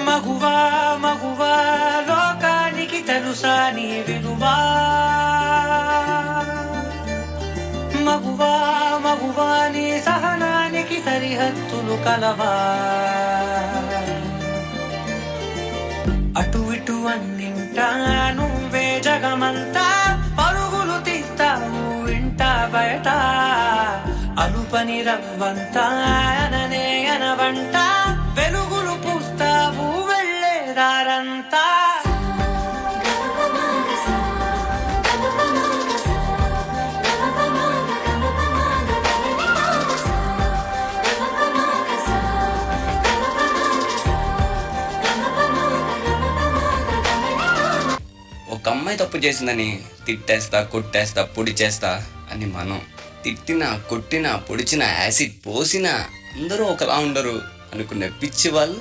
మగువా మగువా లోకానికి తెలుసా నీ విలువా మగువా మగువా నీ సహనానికి సరిహద్దులు కలవా అటు ఇటు అన్నింటా నువ్వే జగమంతా పరుగులు తీస్తావు ఇంట బయట అలుపని రవ్వంతా అననే అనవంట వెలుగులు పూస్తావు వెళ్ళేదారంతా ఒక అమ్మాయి తప్పు చేసిందని తిట్టేస్తా కొట్టేస్తా పొడి చేస్తా అని మనం తిట్టినా కొట్టినా పొడిచినా యాసిడ్ పోసినా అందరూ ఒకలా ఉండరు అనుకునే పిచ్చి వాళ్ళు